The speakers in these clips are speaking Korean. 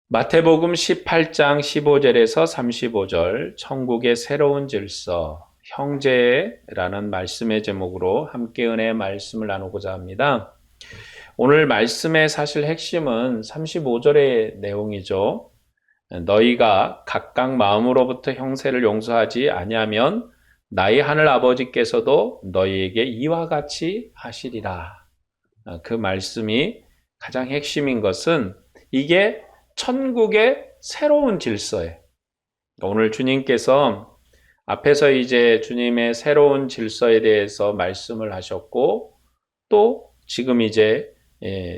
마태복음 18장 15절에서 35절, 천국의 새로운 질서, 형제라는 말씀의 제목으로 함께 은혜의 말씀을 나누고자 합니다. 오늘 말씀의 사실 핵심은 35절의 내용이죠. 너희가 각각 마음으로부터 형제를 용서하지 아니하면 나의 하늘 아버지께서도 너희에게 이와 같이 하시리라. 그 말씀이 가장 핵심인 것은 이게 천국의 새로운 질서예요. 오늘 주님께서 앞에서 이제 주님의 새로운 질서에 대해서 말씀을 하셨고, 또 지금 이제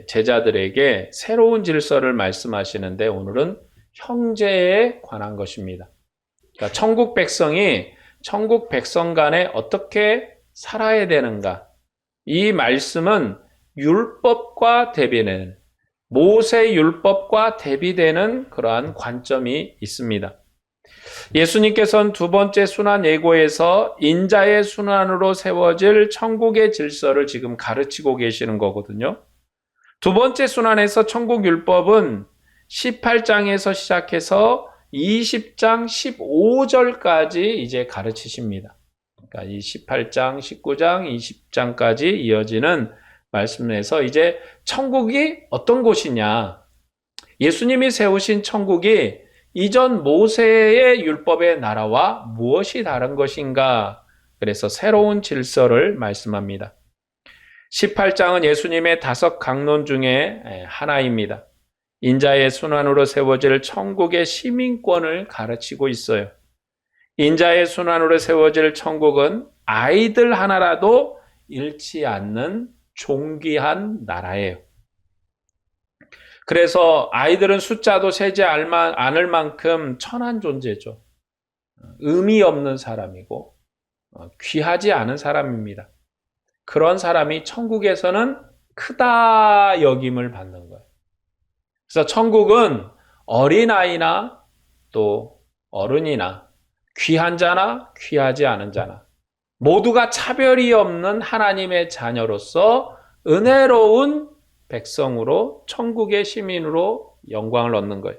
제자들에게 새로운 질서를 말씀하시는데 오늘은 형제에 관한 것입니다. 그러니까 천국 백성 간에 어떻게 살아야 되는가? 이 말씀은 율법과 대비되는, 모세 율법과 대비되는 그러한 관점이 있습니다. 예수님께서는 두 번째 순환 예고에서 인자의 순환으로 세워질 천국의 질서를 지금 가르치고 계시는 거거든요. 두 번째 순환에서 천국 율법은 18장에서 시작해서 20장 15절까지 이제 가르치십니다. 그러니까 이 18장, 19장, 20장까지 이어지는 말씀에서 이제 천국이 어떤 곳이냐, 예수님이 세우신 천국이 이전 모세의 율법의 나라와 무엇이 다른 것인가, 그래서 새로운 질서를 말씀합니다. 18장은 예수님의 5강론 중에 하나입니다. 인자의 순환으로 세워질 천국의 시민권을 가르치고 있어요. 인자의 순환으로 세워질 천국은 아이들 하나라도 잃지 않는 존귀한 나라예요. 그래서 아이들은 숫자도 세지 않을 만큼 천한 존재죠. 의미 없는 사람이고 귀하지 않은 사람입니다. 그런 사람이 천국에서는 크다 여김을 받는 거예요. 그래서 천국은 어린아이나 또 어른이나 귀한 자나 귀하지 않은 자나 모두가 차별이 없는 하나님의 자녀로서 은혜로운 백성으로, 천국의 시민으로 영광을 얻는 거예요.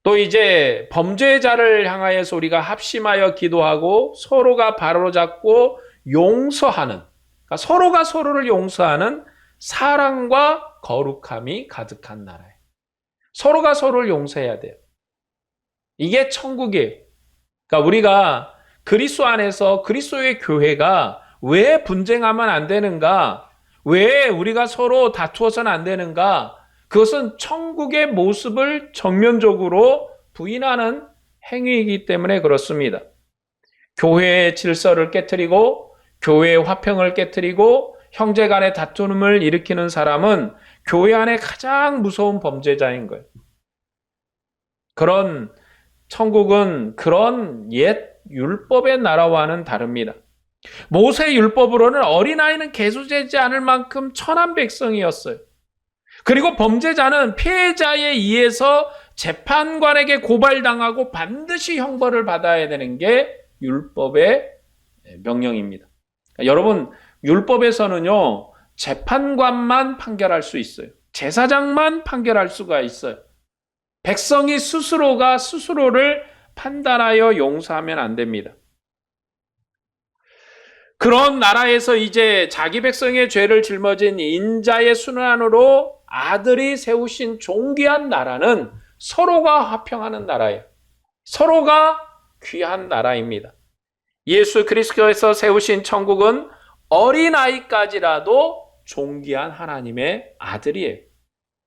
또 이제 범죄자를 향하여서 우리가 합심하여 기도하고 서로가 바로잡고 용서하는, 그러니까 서로가 서로를 용서하는 사랑과 거룩함이 가득한 나라예요. 서로가 서로를 용서해야 돼요. 이게 천국이에요. 그러니까 우리가 그리스도 안에서 그리스도의 교회가 왜 분쟁하면 안 되는가? 왜 우리가 서로 다투어서는 안 되는가? 그것은 천국의 모습을 정면적으로 부인하는 행위이기 때문에 그렇습니다. 교회의 질서를 깨트리고 교회의 화평을 깨트리고 형제 간의 다툼을 일으키는 사람은 교회 안에 가장 무서운 범죄자인 거예요. 그런 천국은 그런 옛 율법의 나라와는 다릅니다. 모세 율법으로는 어린아이는 계수되지 않을 만큼 천한 백성이었어요. 그리고 범죄자는 피해자에 의해서 재판관에게 고발당하고 반드시 형벌을 받아야 되는 게 율법의 명령입니다. 여러분, 율법에서는요, 재판관만 판결할 수 있어요. 제사장만 판결할 수가 있어요. 백성이 스스로가 스스로를 판단하여 용서하면 안 됩니다. 그런 나라에서 이제 자기 백성의 죄를 짊어진 인자의 순환으로 아들이 세우신 존귀한 나라는 서로가 화평하는 나라예요. 서로가 귀한 나라입니다. 예수 그리스도에서 세우신 천국은 어린아이까지라도 존귀한 하나님의 아들이에요.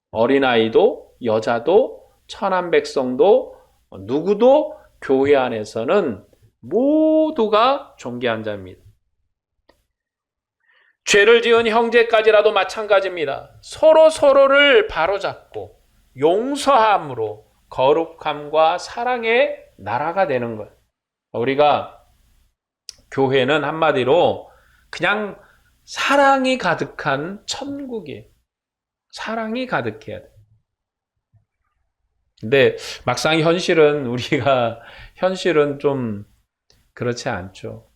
어린아이도 여자도 천한 백성도 누구도 교회 안에서는 모두가 존귀한 자입니다. 죄를 지은 형제까지라도 마찬가지입니다. 서로를 바로잡고 용서함으로 거룩함과 사랑의 나라가 되는 거예요. 우리가 교회는 한마디로 그냥 사랑이 가득한 천국이에요. 사랑이 가득해야 돼요. 근데 막상 현실은 좀 그렇지 않죠.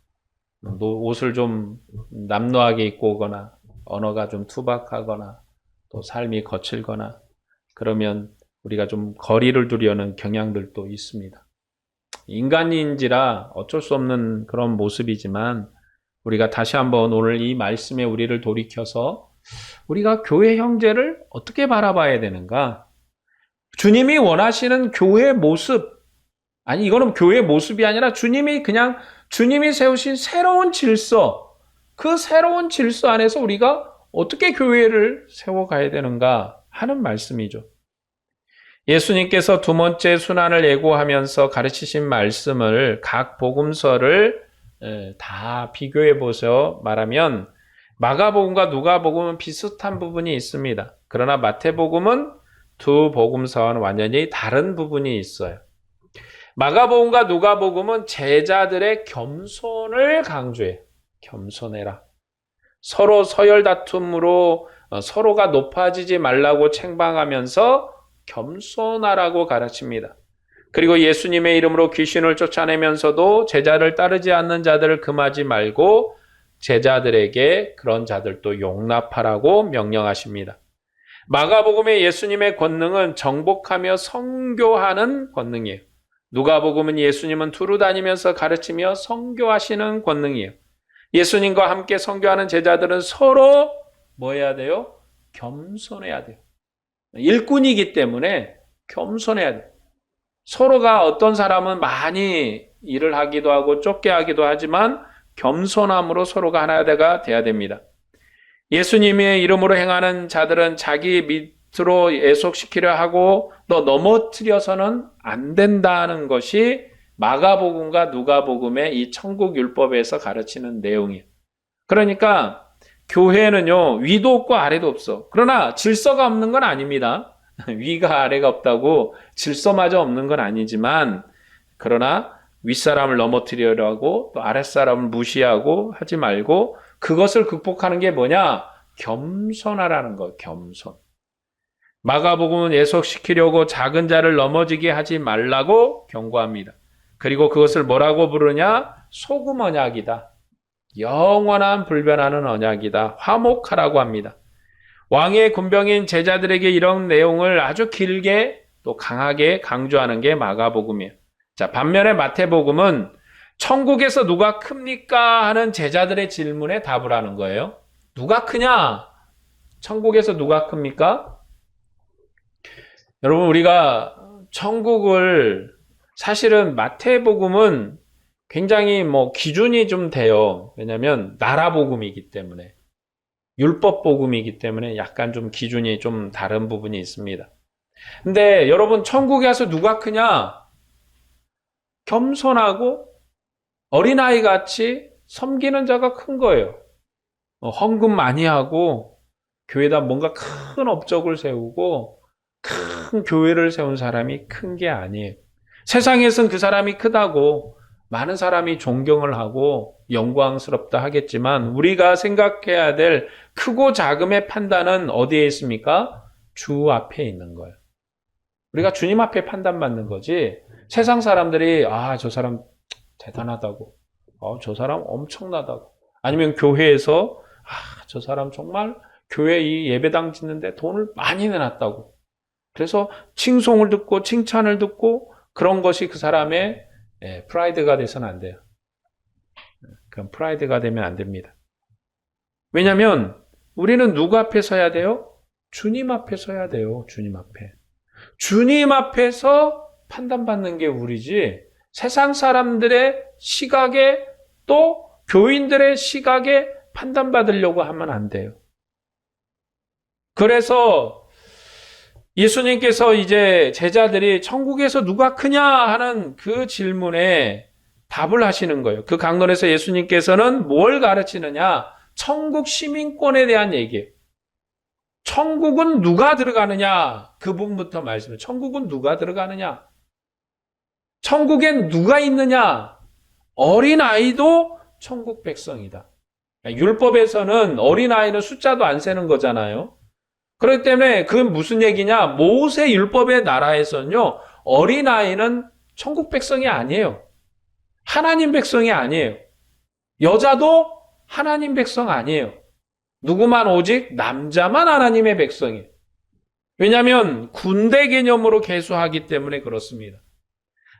옷을 좀 남루하게 입고 오거나 언어가 좀 투박하거나 또 삶이 거칠거나 그러면 우리가 좀 거리를 두려는 경향들도 있습니다. 인간인지라 어쩔 수 없는 그런 모습이지만 우리가 다시 한번 오늘 이 말씀에 우리를 돌이켜서 우리가 교회 형제를 어떻게 바라봐야 되는가? 주님이 원하시는 교회 모습, 아니 이거는 교회 모습이 아니라 주님이 세우신 새로운 질서, 그 새로운 질서 안에서 우리가 어떻게 교회를 세워가야 되는가 하는 말씀이죠. 예수님께서 두 번째 순환을 예고하면서 가르치신 말씀을 각 복음서를 다 비교해 보세요 말하면 마가복음과 누가복음은 비슷한 부분이 있습니다. 그러나 마태복음은 두 복음서와는 완전히 다른 부분이 있어요. 마가복음과 누가복음은 제자들의 겸손을 강조해요. 겸손해라. 서로 서열 다툼으로 서로가 높아지지 말라고 책망하면서 겸손하라고 가르칩니다. 그리고 예수님의 이름으로 귀신을 쫓아내면서도 제자를 따르지 않는 자들을 금하지 말고 제자들에게 그런 자들도 용납하라고 명령하십니다. 마가복음의 예수님의 권능은 정복하며 선교하는 권능이에요. 누가복음은 예수님은 두루 다니면서 가르치며 선교하시는 권능이에요. 예수님과 함께 선교하는 제자들은 서로 뭐 해야 돼요? 겸손해야 돼요. 일꾼이기 때문에 겸손해야 돼요. 서로가 어떤 사람은 많이 일을 하기도 하고 좁게 하기도 하지만 겸손함으로 서로가 하나가 돼야 됩니다. 예수님의 이름으로 행하는 자들은 자기 밑으로 애속시키려 하고 또 넘어뜨려서는 안 된다는 것이 마가복음과 누가복음의 이 천국율법에서 가르치는 내용이에요. 그러니까 교회는요, 위도 없고 아래도 없어. 그러나 질서가 없는 건 아닙니다. 위가 아래가 없다고 질서마저 없는 건 아니지만, 그러나 윗사람을 넘어뜨리려고 하고 또 아랫사람을 무시하고 하지 말고 그것을 극복하는 게 뭐냐? 겸손하라는 거, 겸손. 마가복음은 예속시키려고 작은 자를 넘어지게 하지 말라고 경고합니다. 그리고 그것을 뭐라고 부르냐? 소금 언약이다. 영원한 불변하는 언약이다. 화목하라고 합니다. 왕의 군병인 제자들에게 이런 내용을 아주 길게 또 강하게 강조하는 게 마가복음이에요. 자, 반면에 마태복음은 천국에서 누가 큽니까? 하는 제자들의 질문에 답을 하는 거예요. 누가 크냐? 천국에서 누가 큽니까? 여러분, 우리가 천국을 사실은 마태복음은 굉장히 기준이 좀 돼요. 왜냐하면 나라복음이기 때문에, 율법복음이기 때문에 약간 좀 기준이 좀 다른 부분이 있습니다. 근데 여러분, 천국에 가서 누가 크냐? 겸손하고 어린아이 같이 섬기는 자가 큰 거예요. 헌금 많이 하고 교회에다 뭔가 큰 업적을 세우고 큰 교회를 세운 사람이 큰 게 아니에요. 세상에선 그 사람이 크다고 많은 사람이 존경을 하고 영광스럽다 하겠지만 우리가 생각해야 될 크고 작음의 판단은 어디에 있습니까? 주 앞에 있는 거예요. 우리가 주님 앞에 판단받는 거지 세상 사람들이 저 사람 대단하다고, 저 사람 엄청나다고, 아니면 교회에서 저 사람 정말 교회 이 예배당 짓는데 돈을 많이 내놨다고, 그래서 칭송을 듣고 칭찬을 듣고 그런 것이 그 사람의 프라이드가 돼서는 안 돼요. 그럼 프라이드가 되면 안 됩니다. 왜냐하면 우리는 누구 앞에 서야 돼요? 주님 앞에 서야 돼요. 주님 앞에. 주님 앞에서 판단받는 게 우리지 세상 사람들의 시각에 또 교인들의 시각에 판단받으려고 하면 안 돼요. 그래서 예수님께서 이제 제자들이 천국에서 누가 크냐 하는 그 질문에 답을 하시는 거예요. 그 강론에서 예수님께서는 뭘 가르치느냐? 천국 시민권에 대한 얘기예요. 천국은 누가 들어가느냐? 그 부분부터 말씀해요. 천국은 누가 들어가느냐? 천국엔 누가 있느냐? 어린아이도 천국 백성이다. 율법에서는 어린아이는 숫자도 안 세는 거잖아요. 그렇기 때문에 그건 무슨 얘기냐? 모세 율법의 나라에서는요, 어린아이는 천국 백성이 아니에요. 하나님 백성이 아니에요. 여자도 하나님 백성 아니에요. 누구만 오직 남자만 하나님의 백성이에요. 왜냐하면 군대 개념으로 계수하기 때문에 그렇습니다.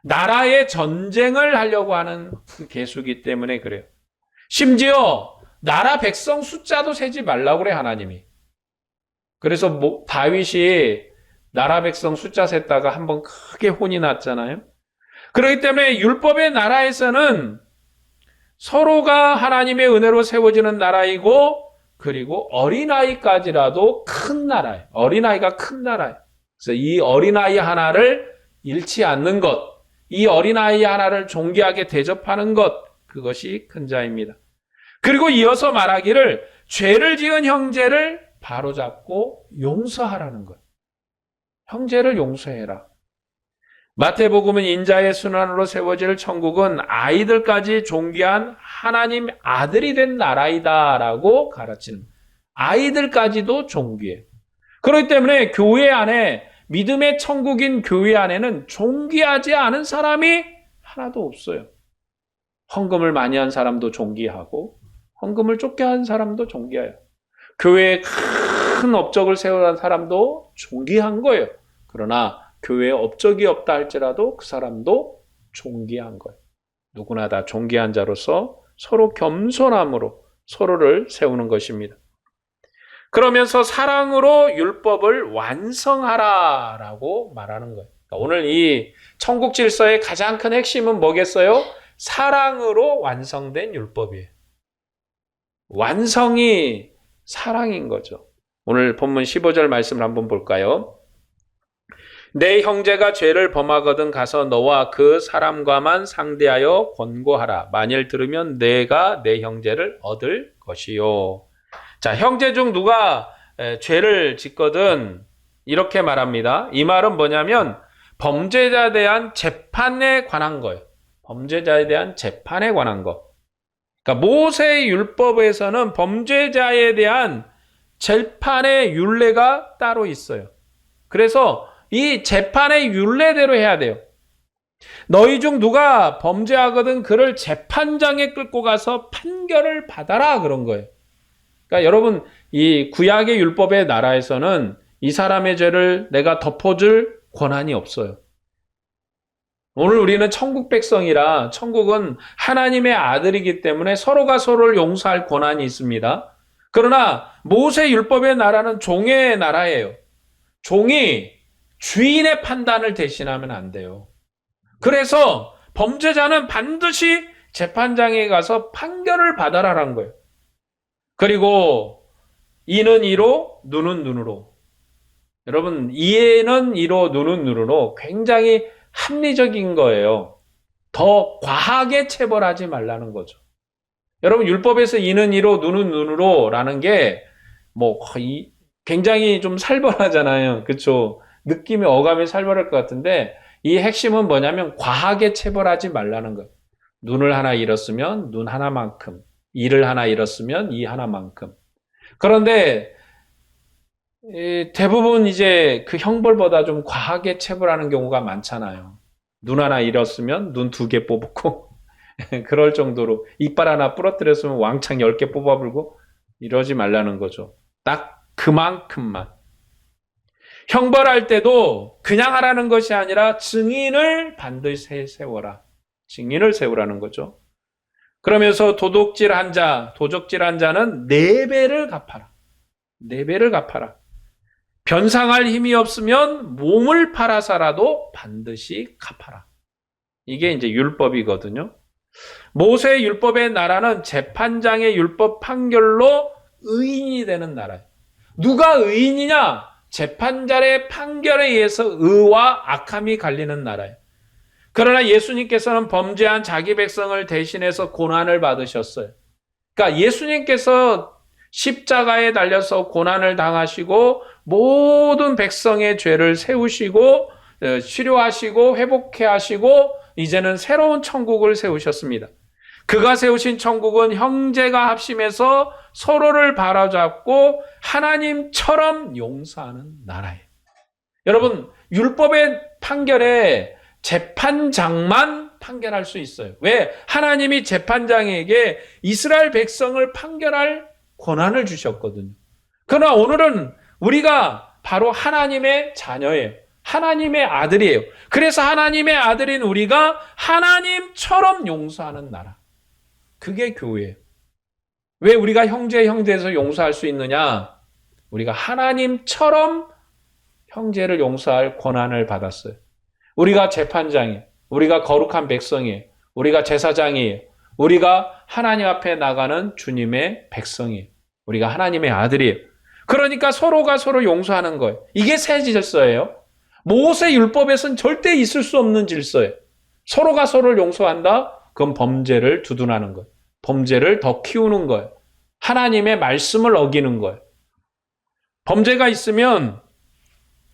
나라의 전쟁을 하려고 하는 그 계수이기 때문에 그래요. 심지어 나라 백성 숫자도 세지 말라고 그래 하나님이. 그래서 다윗이 나라 백성 숫자 셌다가 한번 크게 혼이 났잖아요. 그렇기 때문에 율법의 나라에서는 서로가 하나님의 은혜로 세워지는 나라이고, 그리고 어린아이까지라도 큰 나라예요. 어린아이가 큰 나라예요. 그래서 이 어린아이 하나를 잃지 않는 것, 이 어린아이 하나를 존귀하게 대접하는 것, 그것이 큰 자입니다. 그리고 이어서 말하기를 죄를 지은 형제를 바로잡고 용서하라는 거예요. 형제를 용서해라. 마태복음은 인자의 순환으로 세워질 천국은 아이들까지 존귀한 하나님 아들이 된 나라이다라고 가르치는, 아이들까지도 존귀해. 그렇기 때문에 교회 안에, 믿음의 천국인 교회 안에는 존귀하지 않은 사람이 하나도 없어요. 헌금을 많이 한 사람도 존귀하고 헌금을 좁게 한 사람도 존귀해요. 교회에 큰 업적을 세워간 사람도 존귀한 거예요. 그러나 교회에 업적이 없다 할지라도 그 사람도 존귀한 거예요. 누구나 다 존귀한 자로서 서로 겸손함으로 서로를 세우는 것입니다. 그러면서 사랑으로 율법을 완성하라라고 말하는 거예요. 그러니까 오늘 이 천국 질서의 가장 큰 핵심은 뭐겠어요? 사랑으로 완성된 율법이에요. 완성이 사랑인 거죠. 오늘 본문 15절 말씀을 한번 볼까요? 내 형제가 죄를 범하거든 가서 너와 그 사람과만 상대하여 권고하라. 만일 들으면 내가 내 형제를 얻을 것이요. 자, 형제 중 누가 죄를 짓거든 이렇게 말합니다. 이 말은 뭐냐면 범죄자에 대한 재판에 관한 거예요. 범죄자에 대한 재판에 관한 거. 그러니까 모세 율법에서는 범죄자에 대한 재판의 율례가 따로 있어요. 그래서 이 재판의 율례대로 해야 돼요. 너희 중 누가 범죄하거든 그를 재판장에 끌고 가서 판결을 받아라 그런 거예요. 그러니까 여러분 이 구약의 율법의 나라에서는 이 사람의 죄를 내가 덮어줄 권한이 없어요. 오늘 우리는 천국 백성이라 천국은 하나님의 아들이기 때문에 서로가 서로를 용서할 권한이 있습니다. 그러나 모세 율법의 나라는 종의 나라예요. 종이 주인의 판단을 대신하면 안 돼요. 그래서 범죄자는 반드시 재판장에 가서 판결을 받아라라는 거예요. 그리고 이는 이로 눈은 눈으로. 여러분 이는 이로 눈은 눈으로 굉장히 합리적인 거예요. 더 과하게 체벌하지 말라는 거죠. 여러분 율법에서 이는 이로 눈은 눈으로라는 게 뭐 굉장히 좀 살벌하잖아요. 그렇죠? 느낌이 어감이 살벌할 것 같은데 이 핵심은 뭐냐면 과하게 체벌하지 말라는 거예요. 눈을 하나 잃었으면 눈 하나만큼, 이를 하나 잃었으면 이 하나만큼. 그런데 대부분 이제 그 형벌보다 좀 과하게 체벌하는 경우가 많잖아요. 눈 하나 잃었으면 눈 2개 뽑고 그럴 정도로 이빨 하나 부러뜨렸으면 왕창 10개 뽑아불고 이러지 말라는 거죠. 딱 그만큼만. 형벌할 때도 그냥 하라는 것이 아니라 증인을 반드시 세워라. 증인을 세우라는 거죠. 그러면서 도적질한 자는 4배를 갚아라. 4배를 갚아라. 변상할 힘이 없으면 몸을 팔아서라도 반드시 갚아라. 이게 이제 율법이거든요. 모세 율법의 나라는 재판장의 율법 판결로 의인이 되는 나라예요. 누가 의인이냐? 재판장의 판결에 의해서 의와 악함이 갈리는 나라예요. 그러나 예수님께서는 범죄한 자기 백성을 대신해서 고난을 받으셨어요. 그러니까 예수님께서 십자가에 달려서 고난을 당하시고 모든 백성의 죄를 세우시고 치료하시고 회복해 하시고 이제는 새로운 천국을 세우셨습니다. 그가 세우신 천국은 형제가 합심해서 서로를 바라잡고 하나님처럼 용서하는 나라예요. 여러분, 율법의 판결에 재판장만 판결할 수 있어요. 왜? 하나님이 재판장에게 이스라엘 백성을 판결할 권한을 주셨거든요. 그러나 오늘은 우리가 바로 하나님의 자녀예요. 하나님의 아들이에요. 그래서 하나님의 아들인 우리가 하나님처럼 용서하는 나라. 그게 교회예요. 왜 우리가 형제에서 용서할 수 있느냐? 우리가 하나님처럼 형제를 용서할 권한을 받았어요. 우리가 재판장이에요. 우리가 거룩한 백성이에요. 우리가 제사장이에요. 우리가 하나님 앞에 나가는 주님의 백성이에요. 우리가 하나님의 아들이에요. 그러니까 서로가 서로 용서하는 거예요. 이게 새 질서예요. 모세 율법에서는 절대 있을 수 없는 질서예요. 서로가 서로를 용서한다? 그건 범죄를 두둔하는 거예요. 범죄를 더 키우는 거예요. 하나님의 말씀을 어기는 거예요. 범죄가 있으면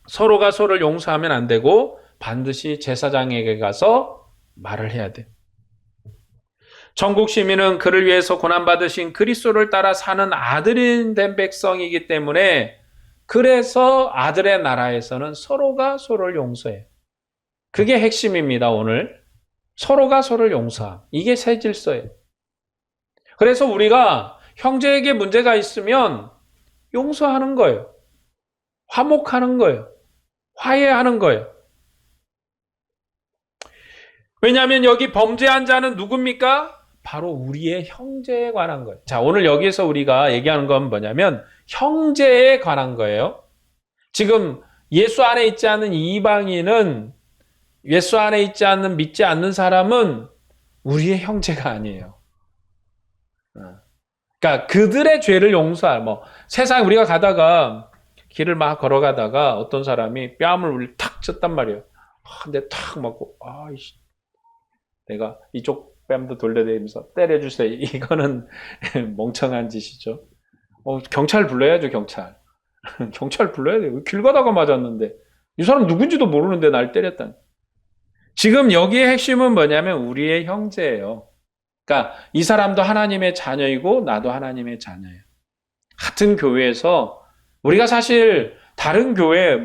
서로가 서로를 용서하면 안 되고 반드시 제사장에게 가서 말을 해야 돼요. 전국 시민은 그를 위해서 고난받으신 그리스도를 따라 사는 아들인 된 백성이기 때문에 그래서 아들의 나라에서는 서로가 서로를 용서해요. 그게 핵심입니다, 오늘. 서로가 서로를 용서함. 이게 새 질서예요. 그래서 우리가 형제에게 문제가 있으면 용서하는 거예요. 화목하는 거예요. 화해하는 거예요. 왜냐하면 여기 범죄한 자는 누굽니까? 바로 우리의 형제에 관한 거예요. 자, 오늘 여기서 우리가 얘기하는 건 뭐냐면 형제에 관한 거예요. 지금 예수 안에 있지 않는 이방인은, 예수 안에 있지 않는, 믿지 않는 사람은 우리의 형제가 아니에요. 그러니까 그들의 죄를 용서할, 세상 우리가 가다가 길을 막 걸어가다가 어떤 사람이 뺨을 우리 탁 쳤단 말이에요. 근데 탁 맞고, 내가 이쪽 뺨도 돌려대면서 때려주세요. 이거는 멍청한 짓이죠. 경찰 불러야죠, 경찰. 경찰 불러야 돼요. 길 가다가 맞았는데. 이 사람 누군지도 모르는데 날 때렸다니. 지금 여기의 핵심은 뭐냐면 우리의 형제예요. 그러니까 이 사람도 하나님의 자녀이고 나도 하나님의 자녀예요. 같은 교회에서 우리가 사실 다른 교회,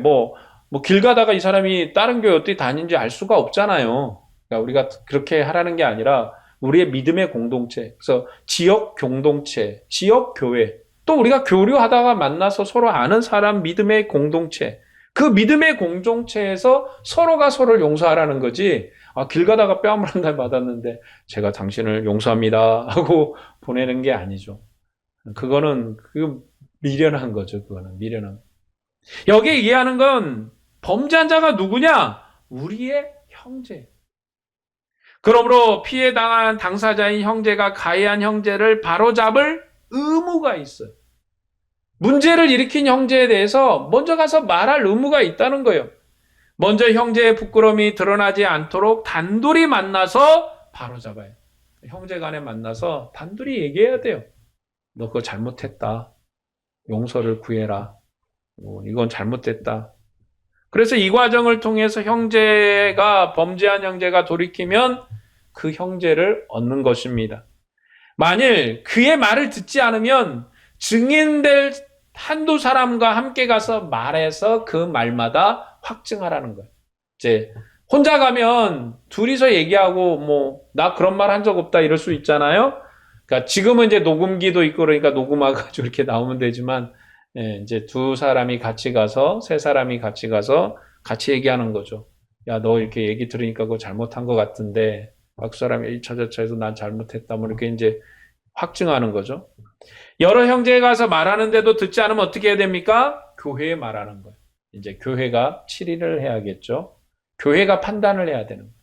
길 가다가 이 사람이 다른 교회 어떻게 다니는지 알 수가 없잖아요. 그러니까 우리가 그렇게 하라는 게 아니라 우리의 믿음의 공동체, 그래서 지역 공동체, 지역 교회, 또 우리가 교류하다가 만나서 서로 아는 사람 믿음의 공동체, 그 믿음의 공동체에서 서로가 서로를 용서하라는 거지. 길 가다가 뺨을 한 달 맞았는데 제가 당신을 용서합니다 하고 보내는 게 아니죠. 그거 미련한 거죠. 그거는 미련한. 여기에 이해하는 건 범죄한 자가 누구냐? 우리의 형제. 그러므로 피해 당한 당사자인 형제가 가해한 형제를 바로잡을 의무가 있어요. 문제를 일으킨 형제에 대해서 먼저 가서 말할 의무가 있다는 거예요. 먼저 형제의 부끄러움이 드러나지 않도록 단둘이 만나서 바로잡아요. 형제 간에 만나서 단둘이 얘기해야 돼요. 너 그거 잘못했다. 용서를 구해라. 이건 잘못됐다. 그래서 이 과정을 통해서 범죄한 형제가 돌이키면 그 형제를 얻는 것입니다. 만일 그의 말을 듣지 않으면 증인될 한두 사람과 함께 가서 말해서 그 말마다 확증하라는 거예요. 이제 혼자 가면 둘이서 얘기하고 나 그런 말 한 적 없다 이럴 수 있잖아요. 그러니까 지금은 이제 녹음기도 있고 그러니까 녹음해가지고 이렇게 나오면 되지만 이제 두 사람이 같이 가서 세 사람이 같이 가서 같이 얘기하는 거죠. 야, 너 이렇게 얘기 들으니까 그거 잘못한 것 같은데 그 사람이 저저저해서 난 잘못했다 이렇게 이제 확증하는 거죠. 여러 형제에 가서 말하는데도 듣지 않으면 어떻게 해야 됩니까? 교회에 말하는 거예요. 이제 교회가 치리를 해야겠죠. 교회가 판단을 해야 되는 거예요.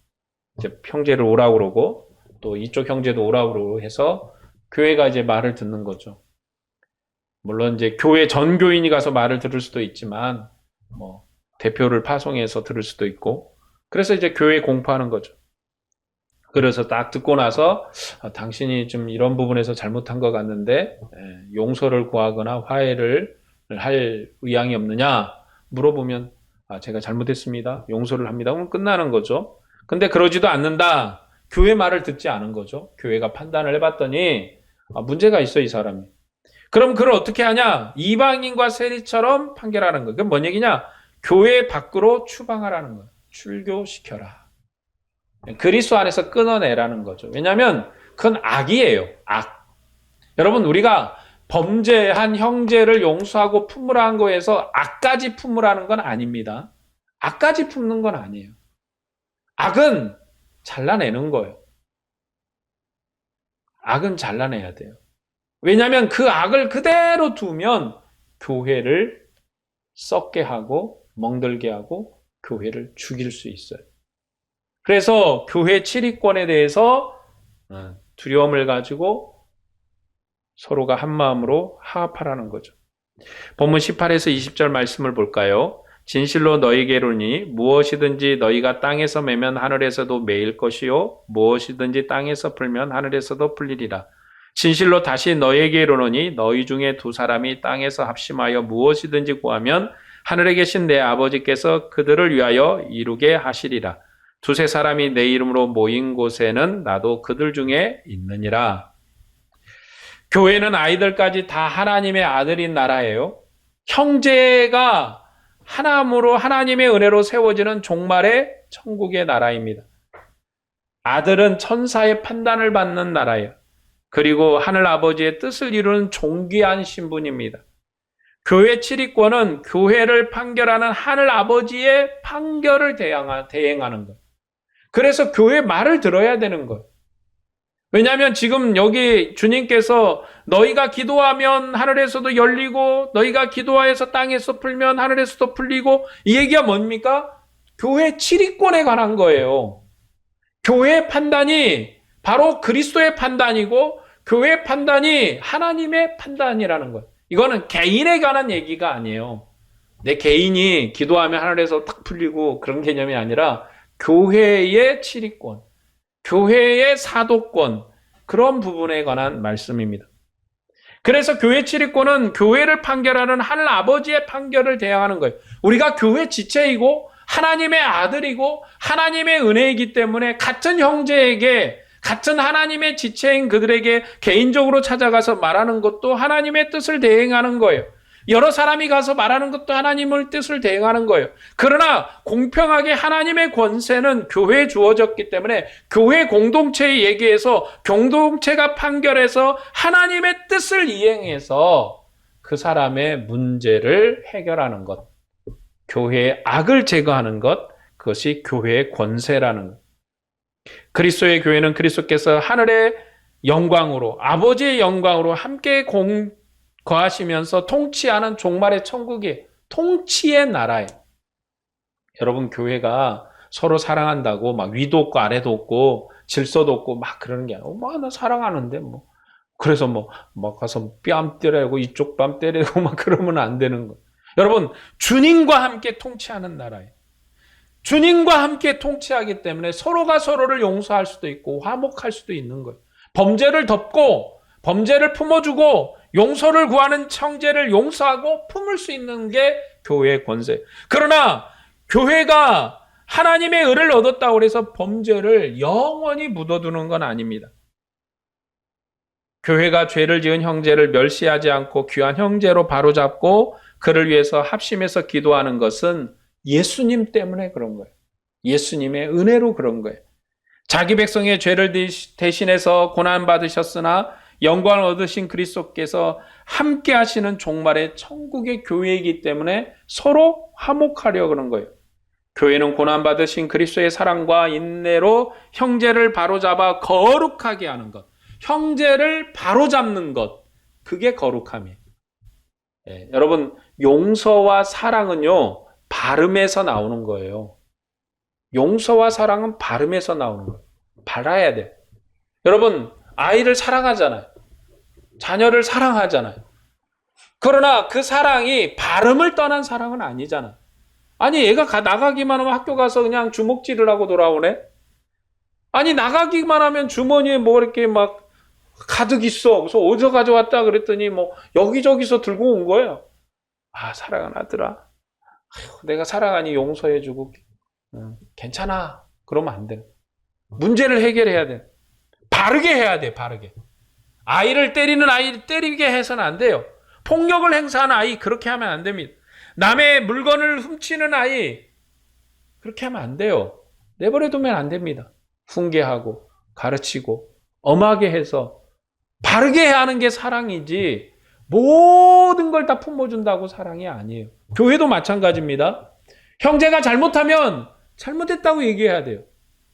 이제 형제를 오라고 그러고 또 이쪽 형제도 오라고 그러고 해서 교회가 이제 말을 듣는 거죠. 물론 이제 교회 전 교인이 가서 말을 들을 수도 있지만 대표를 파송해서 들을 수도 있고 그래서 이제 교회에 공포하는 거죠. 그래서 딱 듣고 나서 당신이 좀 이런 부분에서 잘못한 것 같는데 용서를 구하거나 화해를 할 의향이 없느냐 물어보면 제가 잘못했습니다. 용서를 합니다. 그럼 끝나는 거죠. 근데 그러지도 않는다. 교회 말을 듣지 않은 거죠. 교회가 판단을 해봤더니 문제가 있어 이 사람이. 그럼 그걸 어떻게 하냐? 이방인과 세리처럼 판결하는 거예요. 그게 뭔 얘기냐? 교회 밖으로 추방하라는 거예요. 출교시켜라. 그리스도 안에서 끊어내라는 거죠. 왜냐하면 그건 악이에요. 악. 여러분 우리가 범죄한 형제를 용서하고 품으라는 거에서 악까지 품으라는 건 아닙니다. 악까지 품는 건 아니에요. 악은 잘라내는 거예요. 악은 잘라내야 돼요. 왜냐하면 그 악을 그대로 두면 교회를 썩게 하고 멍들게 하고 교회를 죽일 수 있어요. 그래서 교회 치리권에 대해서 두려움을 가지고 서로가 한 마음으로 화합하라는 거죠. 본문 18에서 20절 말씀을 볼까요? 진실로 너희에게 이르노니 무엇이든지 너희가 땅에서 매면 하늘에서도 매일 것이요 무엇이든지 땅에서 풀면 하늘에서도 풀리리라. 진실로 다시 너희에게 이르노니 너희 중에 두 사람이 땅에서 합심하여 무엇이든지 구하면 하늘에 계신 내 아버지께서 그들을 위하여 이루게 하시리라. 두세 사람이 내 이름으로 모인 곳에는 나도 그들 중에 있느니라. 교회는 아이들까지 다 하나님의 아들인 나라예요. 형제가 하나님으로 하나님의 은혜로 세워지는 종말의 천국의 나라입니다. 아들은 천사의 판단을 받는 나라예요. 그리고 하늘 아버지의 뜻을 이루는 존귀한 신분입니다. 교회 치리권은 교회를 판결하는 하늘 아버지의 판결을 대행하는 것. 그래서 교회 말을 들어야 되는 것. 왜냐하면 지금 여기 주님께서 너희가 기도하면 하늘에서도 열리고 너희가 기도하여서 땅에서 풀면 하늘에서도 풀리고 이 얘기가 뭡니까? 교회 치리권에 관한 거예요. 교회의 판단이 바로 그리스도의 판단이고 교회의 판단이 하나님의 판단이라는 거예요. 이거는 개인에 관한 얘기가 아니에요. 내 개인이 기도하면 하늘에서 딱 풀리고 그런 개념이 아니라 교회의 치리권, 교회의 사도권, 그런 부분에 관한 말씀입니다. 그래서 교회 치리권은 교회를 판결하는 하늘 아버지의 판결을 대항하는 거예요. 우리가 교회 지체이고 하나님의 아들이고 하나님의 은혜이기 때문에 같은 형제에게 같은 하나님의 지체인 그들에게 개인적으로 찾아가서 말하는 것도 하나님의 뜻을 대행하는 거예요. 여러 사람이 가서 말하는 것도 하나님의 뜻을 대행하는 거예요. 그러나 공평하게 하나님의 권세는 교회에 주어졌기 때문에 교회 공동체의 얘기에서 공동체가 판결해서 하나님의 뜻을 이행해서 그 사람의 문제를 해결하는 것, 교회의 악을 제거하는 것, 그것이 교회의 권세라는 것. 그리스도의 교회는 그리스도께서 하늘의 영광으로 아버지의 영광으로 함께 거하시면서 통치하는 종말의 천국이에요. 통치의 나라예요. 여러분 교회가 서로 사랑한다고 막 위도 없고 아래도 없고 질서도 없고 막 그러는 게 아니라 나 사랑하는데 뭐 그래서 막 가서 뺨 때리고 이쪽 뺨 때리고 막 그러면 안 되는 거예요. 여러분 주님과 함께 통치하는 나라예요. 주님과 함께 통치하기 때문에 서로가 서로를 용서할 수도 있고 화목할 수도 있는 거예요. 범죄를 덮고 범죄를 품어주고 용서를 구하는 형제를 용서하고 품을 수 있는 게 교회의 권세. 그러나 교회가 하나님의 의를 얻었다고 해서 범죄를 영원히 묻어두는 건 아닙니다. 교회가 죄를 지은 형제를 멸시하지 않고 귀한 형제로 바로잡고 그를 위해서 합심해서 기도하는 것은 예수님 때문에 그런 거예요. 예수님의 은혜로 그런 거예요. 자기 백성의 죄를 대신해서 고난받으셨으나 영광을 얻으신 그리스도께서 함께 하시는 종말의 천국의 교회이기 때문에 서로 화목하려 그런 거예요. 교회는 고난받으신 그리스도의 사랑과 인내로 형제를 바로잡아 거룩하게 하는 것. 형제를 바로잡는 것. 그게 거룩함이에요. 여러분 용서와 사랑은요. 발음에서 나오는 거예요. 용서와 사랑은 발음에서 나오는 거예요. 발라야 돼. 여러분 아이를 사랑하잖아요. 자녀를 사랑하잖아요. 그러나 그 사랑이 발음을 떠난 사랑은 아니잖아. 아니 얘가 나가기만 하면 학교 가서 그냥 주먹질을 하고 돌아오네. 아니 나가기만 하면 주머니에 뭐 이렇게 막 가득 있어. 그래서 어디서 가져왔다 그랬더니 뭐 여기저기서 들고 온 거예요. 아 사랑하는 아들아. 아휴, 내가 사랑하니 용서해주고 괜찮아. 그러면 안 돼. 문제를 해결해야 돼. 바르게 해야 돼. 바르게. 아이를 때리는 아이를 때리게 해서는 안 돼요. 폭력을 행사하는 아이 그렇게 하면 안 됩니다. 남의 물건을 훔치는 아이 그렇게 하면 안 돼요. 내버려 두면 안 됩니다. 훈계하고 가르치고 엄하게 해서 바르게 하는 게 사랑이지 모든 걸 다 품어준다고 사랑이 아니에요. 교회도 마찬가지입니다. 형제가 잘못하면 잘못했다고 얘기해야 돼요.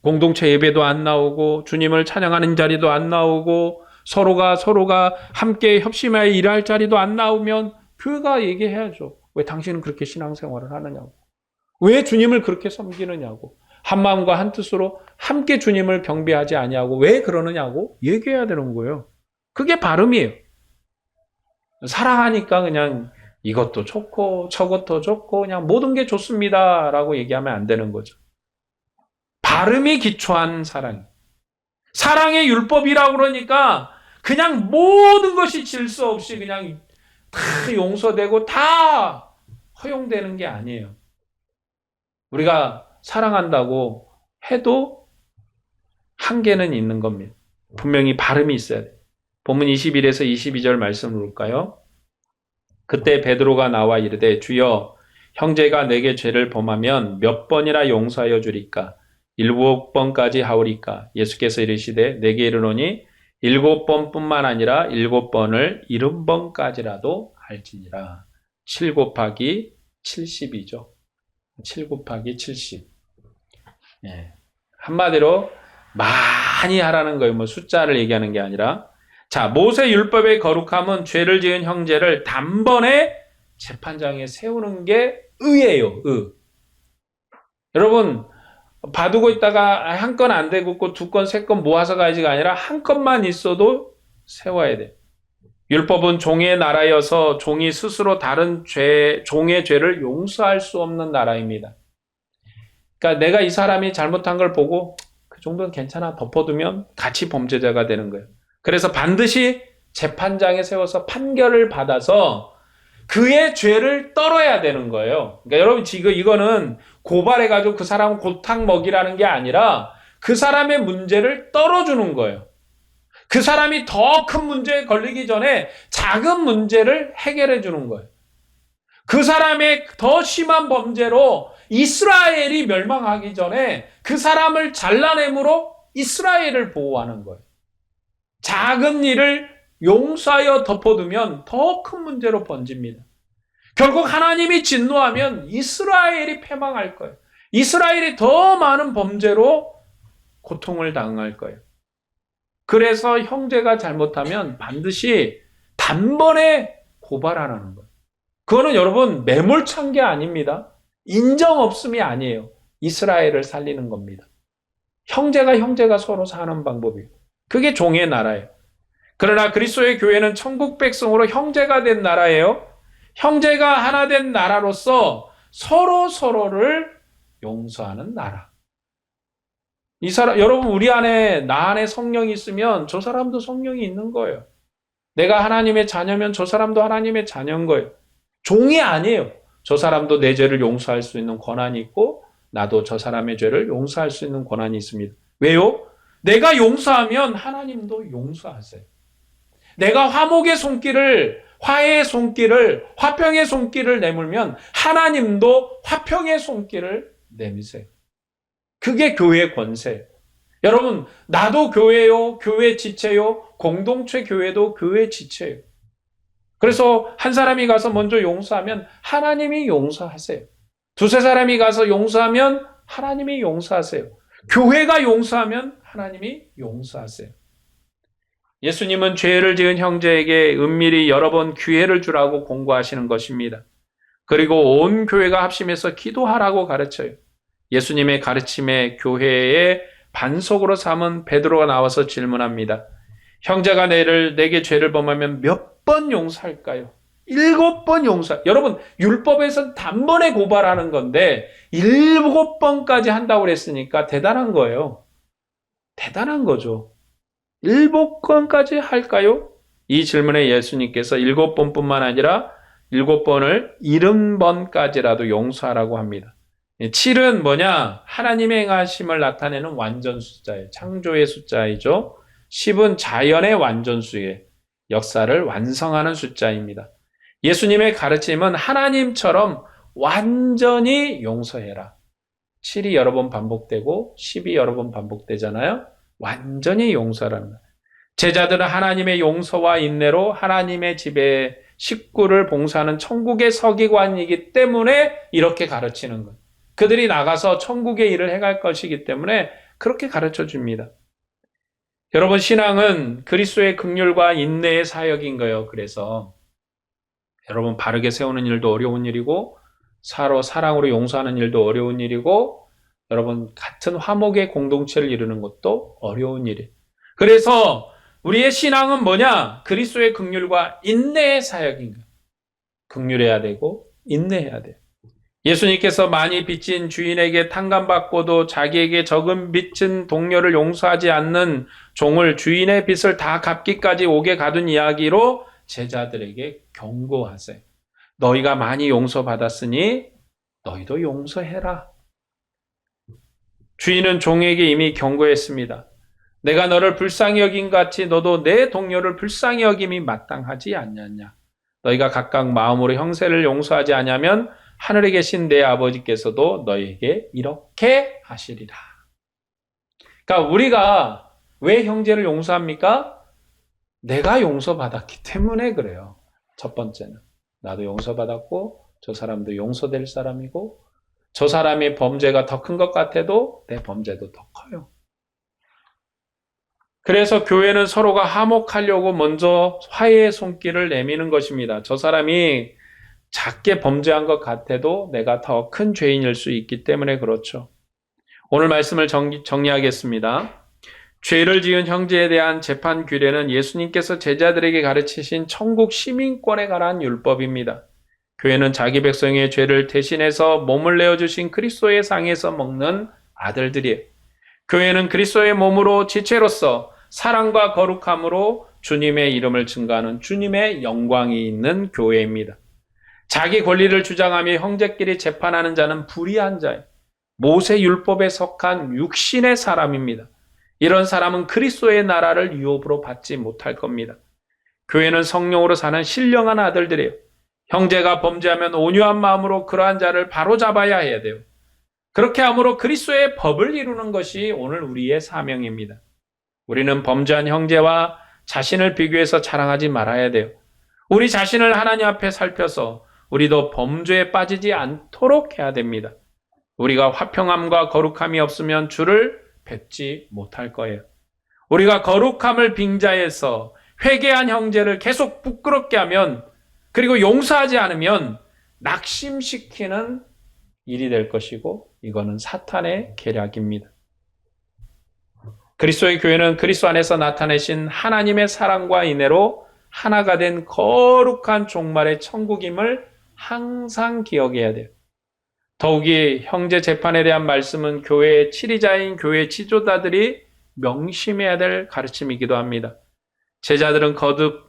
공동체 예배도 안 나오고 주님을 찬양하는 자리도 안 나오고 서로가 함께 협심하여 일할 자리도 안 나오면 교회가 얘기해야죠. 왜 당신은 그렇게 신앙생활을 하느냐고. 왜 주님을 그렇게 섬기느냐고. 한 마음과 한 뜻으로 함께 주님을 경배하지 아니하고 왜 그러느냐고 얘기해야 되는 거예요. 그게 발음이에요. 사랑하니까 그냥 이것도 좋고 저것도 좋고 그냥 모든 게 좋습니다 라고 얘기하면 안 되는 거죠. 발음이 기초한 사랑. 사랑의 율법이라고 그러니까 그냥 모든 것이 질서 없이 그냥 다 용서되고 다 허용되는 게 아니에요. 우리가 사랑한다고 해도 한계는 있는 겁니다. 분명히 발음이 있어야 돼요. 본문 21에서 22절 말씀을 볼까요? 그때 베드로가 나와 이르되 주여 형제가 내게 죄를 범하면 몇 번이나 용서하여 주리까? 7번까지 하오리까? 예수께서 이르시되 내게 이르노니 7번뿐만 아니라 7번을 70번까지라도 할지니라. 7 곱하기 70이죠. 7 곱하기 70. 예. 한마디로 많이 하라는 거예요. 뭐 숫자를 얘기하는 게 아니라. 자, 모세 율법의 거룩함은 죄를 지은 형제를 단번에 재판장에 세우는 게 의예요. 의. 여러분 봐두고 있다가 한 건 안 되고 있고 2건, 3건 모아서 가야지가 아니라 한 건만 있어도 세워야 돼. 율법은 종의 나라여서 종이 스스로 다른 종의 죄를 용서할 수 없는 나라입니다. 그러니까 내가 이 사람이 잘못한 걸 보고 그 정도는 괜찮아 덮어두면 같이 범죄자가 되는 거예요. 그래서 반드시 재판장에 세워서 판결을 받아서 그의 죄를 떨어야 되는 거예요. 그러니까 여러분 지금 이거는 고발해가지고 그 사람을 골탕 먹이라는 게 아니라 그 사람의 문제를 떨어주는 거예요. 그 사람이 더 큰 문제에 걸리기 전에 작은 문제를 해결해 주는 거예요. 그 사람의 더 심한 범죄로 이스라엘이 멸망하기 전에 그 사람을 잘라냄으로 이스라엘을 보호하는 거예요. 작은 일을 용서하여 덮어두면 더 큰 문제로 번집니다. 결국 하나님이 진노하면 이스라엘이 패망할 거예요. 이스라엘이 더 많은 범죄로 고통을 당할 거예요. 그래서 형제가 잘못하면 반드시 단번에 고발하라는 거예요. 그거는 여러분 매몰찬 게 아닙니다. 인정 없음이 아니에요. 이스라엘을 살리는 겁니다. 형제가 서로 사는 방법이에요. 그게 종의 나라예요. 그러나 그리스도의 교회는 천국 백성으로 형제가 된 나라예요. 형제가 하나 된 나라로서 서로를 용서하는 나라. 여러분 우리 안에 나 안에 성령이 있으면 저 사람도 성령이 있는 거예요. 내가 하나님의 자녀면 저 사람도 하나님의 자녀인 거예요. 종이 아니에요. 저 사람도 내 죄를 용서할 수 있는 권한이 있고 나도 저 사람의 죄를 용서할 수 있는 권한이 있습니다. 왜요? 내가 용서하면 하나님도 용서하세요. 내가 화목의 손길을, 화해의 손길을, 화평의 손길을 내밀면 하나님도 화평의 손길을 내미세요. 그게 교회의 권세예요. 여러분, 나도 교회요, 교회 지체요, 공동체 교회도 교회 지체예요. 그래서 한 사람이 가서 먼저 용서하면 하나님이 용서하세요. 2-3 사람이 가서 용서하면 하나님이 용서하세요. 교회가 용서하면 하나님이 용서하세요. 예수님은 죄를 지은 형제에게 은밀히 여러 번 기회를 주라고 공고하시는 것입니다. 그리고 온 교회가 합심해서 기도하라고 가르쳐요. 예수님의 가르침에 교회의 반석으로 삼은 베드로가 나와서 질문합니다. 형제가 내게 죄를 범하면 몇 번 용서할까요? 7번 용서. 여러분 율법에서는 단번에 고발하는 건데 7번까지 한다고 그랬으니까 대단한 거예요. 대단한 거죠. 7번까지 할까요? 이 질문에 예수님께서 7번뿐만 아니라 7번을 70번까지라도 용서하라고 합니다. 7은 뭐냐? 하나님의 행하심을 나타내는 완전 숫자예요. 창조의 숫자이죠. 10은 자연의 완전수의 역사를 완성하는 숫자입니다. 예수님의 가르침은 하나님처럼 완전히 용서해라. 7이 여러 번 반복되고 10이 여러 번 반복되잖아요. 완전히 용서라는 거예요. 제자들은 하나님의 용서와 인내로 하나님의 집에 식구를 봉사하는 천국의 서기관이기 때문에 이렇게 가르치는 거예요. 그들이 나가서 천국의 일을 해갈 것이기 때문에 그렇게 가르쳐 줍니다. 여러분, 신앙은 그리스도의 긍휼과 인내의 사역인 거예요. 그래서 여러분, 바르게 세우는 일도 어려운 일이고 서로 사랑으로 용서하는 일도 어려운 일이고 여러분, 같은 화목의 공동체를 이루는 것도 어려운 일이에요. 그래서 우리의 신앙은 뭐냐? 그리스도의 긍휼과 인내의 사역인 거예요. 긍휼해야 되고 인내해야 돼요. 예수님께서 많이 빚진 주인에게 탕감받고도 자기에게 적은 빚진 동료를 용서하지 않는 종을 주인의 빚을 다 갚기까지 오게 가둔 이야기로 제자들에게 경고하세요. 너희가 많이 용서받았으니 너희도 용서해라. 주인은 종에게 이미 경고했습니다. 내가 너를 불쌍히 여긴 같이 너도 내 동료를 불쌍히 여김이 마땅하지 않냐냐. 너희가 각각 마음으로 형제를 용서하지 않으면 하늘에 계신 내 아버지께서도 너희에게 이렇게 하시리라. 그러니까 우리가 왜 형제를 용서합니까? 내가 용서받았기 때문에 그래요. 첫 번째는 나도 용서받았고 저 사람도 용서될 사람이고 저 사람의 범죄가 더 큰 것 같아도 내 범죄도 더 커요. 그래서 교회는 서로가 화목하려고 먼저 화해의 손길을 내미는 것입니다. 저 사람이 작게 범죄한 것 같아도 내가 더 큰 죄인일 수 있기 때문에 그렇죠. 오늘 말씀을 정리하겠습니다. 죄를 지은 형제에 대한 재판 규례는 예수님께서 제자들에게 가르치신 천국 시민권에 관한 율법입니다. 교회는 자기 백성의 죄를 대신해서 몸을 내어주신 그리스도의 상에서 먹는 아들들이에요. 교회는 그리스도의 몸으로 지체로서 사랑과 거룩함으로 주님의 이름을 증거하는 주님의 영광이 있는 교회입니다. 자기 권리를 주장하며 형제끼리 재판하는 자는 불의한 자예요. 모세 율법에 속한 육신의 사람입니다. 이런 사람은 그리스도의 나라를 유업으로 받지 못할 겁니다. 교회는 성령으로 사는 신령한 아들들이에요. 형제가 범죄하면 온유한 마음으로 그러한 자를 바로잡아야 해야 돼요. 그렇게 함으로 그리스도의 법을 이루는 것이 오늘 우리의 사명입니다. 우리는 범죄한 형제와 자신을 비교해서 자랑하지 말아야 돼요. 우리 자신을 하나님 앞에 살펴서 우리도 범죄에 빠지지 않도록 해야 됩니다. 우리가 화평함과 거룩함이 없으면 주를 뵙지 못할 거예요. 우리가 거룩함을 빙자해서 회개한 형제를 계속 부끄럽게 하면 그리고 용서하지 않으면 낙심시키는 일이 될 것이고 이거는 사탄의 계략입니다. 그리스도의 교회는 그리스도 안에서 나타내신 하나님의 사랑과 인애로 하나가 된 거룩한 종말의 천국임을 항상 기억해야 돼요. 더욱이 형제 재판에 대한 말씀은 교회의 치리자인 교회 지도자들이 명심해야 될 가르침이기도 합니다. 제자들은 거듭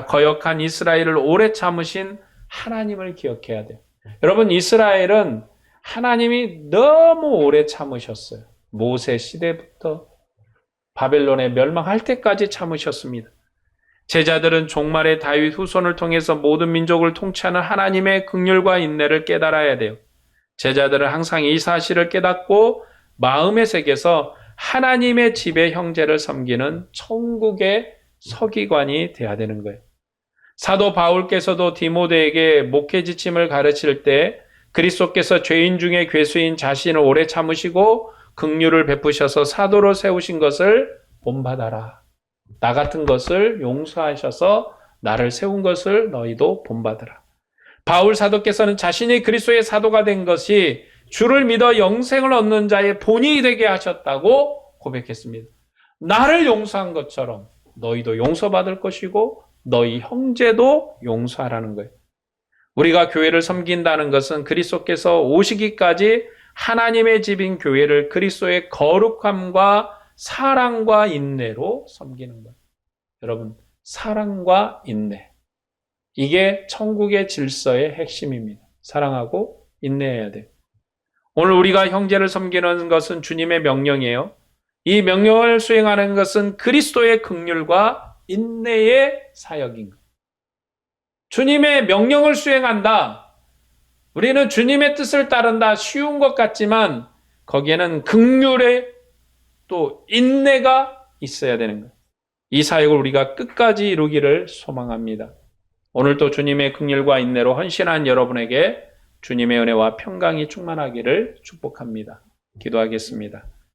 거역한 이스라엘을 오래 참으신 하나님을 기억해야 돼요. 여러분, 이스라엘은 하나님이 너무 오래 참으셨어요. 모세 시대부터 바벨론에 멸망할 때까지 참으셨습니다. 제자들은 종말의 다윗 후손을 통해서 모든 민족을 통치하는 하나님의 긍휼과 인내를 깨달아야 돼요. 제자들은 항상 이 사실을 깨닫고 마음의 세계에서 하나님의 집의 형제를 섬기는 천국의 서기관이 되어야 되는 거예요. 사도 바울께서도 디모데에게 목회 지침을 가르칠 때 그리스도께서 죄인 중에 괴수인 자신을 오래 참으시고 긍휼을 베푸셔서 사도로 세우신 것을 본받아라. 나 같은 것을 용서하셔서 나를 세운 것을 너희도 본받아라. 바울 사도께서는 자신이 그리스도의 사도가 된 것이 주를 믿어 영생을 얻는 자의 본이 되게 하셨다고 고백했습니다. 나를 용서한 것처럼 너희도 용서받을 것이고 너희 형제도 용서하라는 거예요. 우리가 교회를 섬긴다는 것은 그리스도께서 오시기까지 하나님의 집인 교회를 그리스도의 거룩함과 사랑과 인내로 섬기는 거예요. 여러분, 사랑과 인내. 이게 천국의 질서의 핵심입니다. 사랑하고 인내해야 돼요. 오늘 우리가 형제를 섬기는 것은 주님의 명령이에요. 이 명령을 수행하는 것은 그리스도의 긍휼과 인내의 사역인 거예요. 주님의 명령을 수행한다. 우리는 주님의 뜻을 따른다. 쉬운 것 같지만 거기에는 긍휼의 또 인내가 있어야 되는 거예요. 이 사역을 우리가 끝까지 이루기를 소망합니다. 오늘도 주님의 긍휼과 인내로 헌신한 여러분에게 주님의 은혜와 평강이 충만하기를 축복합니다. 기도하겠습니다.